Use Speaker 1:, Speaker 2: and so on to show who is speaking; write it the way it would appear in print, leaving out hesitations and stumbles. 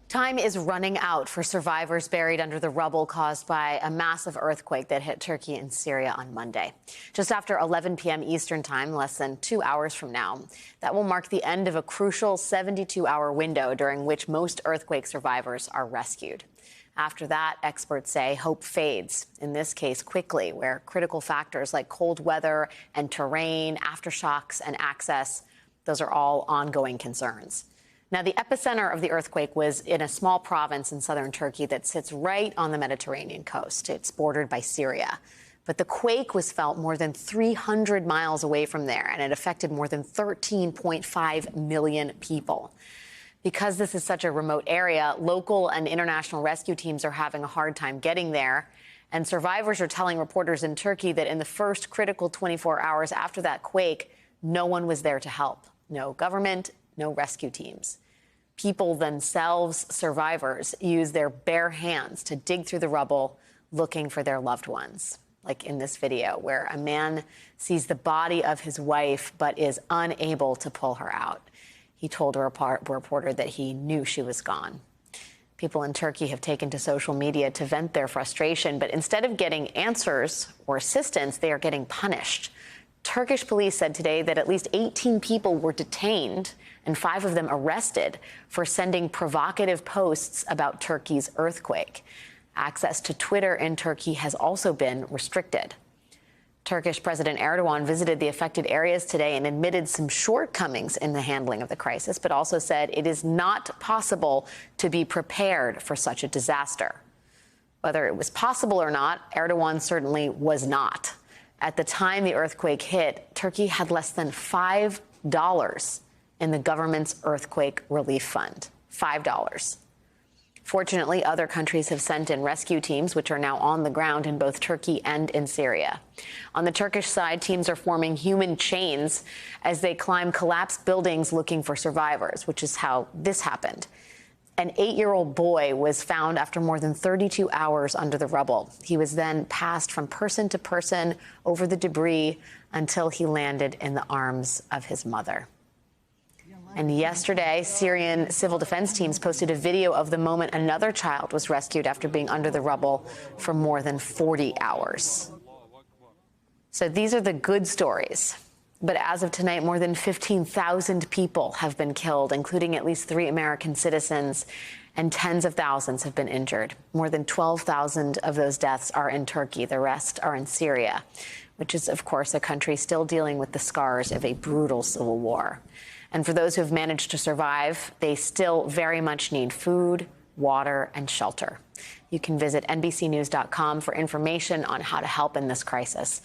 Speaker 1: Time is running out for survivors buried under the rubble caused by a massive earthquake that hit Turkey and Syria on Monday. Just after 11 p.m. Eastern Time, less than 2 hours from now, that will mark the end of a crucial 72-hour window during which most earthquake survivors are rescued. After that, experts say hope fades, in this case quickly, where critical factors like cold weather and terrain, aftershocks and access, those are all ongoing concerns. Now, the epicenter of the earthquake was in a small province in southern Turkey that sits right on the Mediterranean coast. It's bordered by Syria. But the quake was felt more than 300 miles away from there, and it affected more than 13.5 million people. Because this is such a remote area, local and international rescue teams are having a hard time getting there. And survivors are telling reporters in Turkey that in the first critical 24 hours after that quake, no one was there to help. No government, no rescue teams. People themselves, survivors, use their bare hands to dig through the rubble looking for their loved ones. Like in this video where a man sees the body of his wife but is unable to pull her out. He told a reporter that he knew she was gone. People in Turkey have taken to social media to vent their frustration, but instead of getting answers or assistance, they are getting punished. Turkish police said today that at least 18 people were detained and 5 of them arrested for sending provocative posts about Turkey's earthquake. Access to Twitter in Turkey has also been restricted. Turkish President Erdogan visited the affected areas today and admitted some shortcomings in the handling of the crisis, but also said it is not possible to be prepared for such a disaster. Whether it was possible or not, Erdogan certainly was not. At the time the earthquake hit, Turkey had less than $5 in the government's earthquake relief fund. $5. Fortunately, other countries have sent in rescue teams, which are now on the ground in both Turkey and in Syria. On the Turkish side, teams are forming human chains as they climb collapsed buildings looking for survivors, which is how this happened. An 8-year-old boy was found after more than 32 hours under the rubble. He was then passed from person to person over the debris until he landed in the arms of his mother. And yesterday, Syrian civil defense teams posted a video of the moment another child was rescued after being under the rubble for more than 40 hours. So these are the good stories. But as of tonight, more than 15,000 people have been killed, including at least 3 American citizens, and tens of thousands have been injured. More than 12,000 of those deaths are in Turkey. The rest are in Syria, which is, of course, a country still dealing with the scars of a brutal civil war. And for those who have managed to survive, they still very much need food, water, and shelter. You can visit NBCnews.com for information on how to help in this crisis.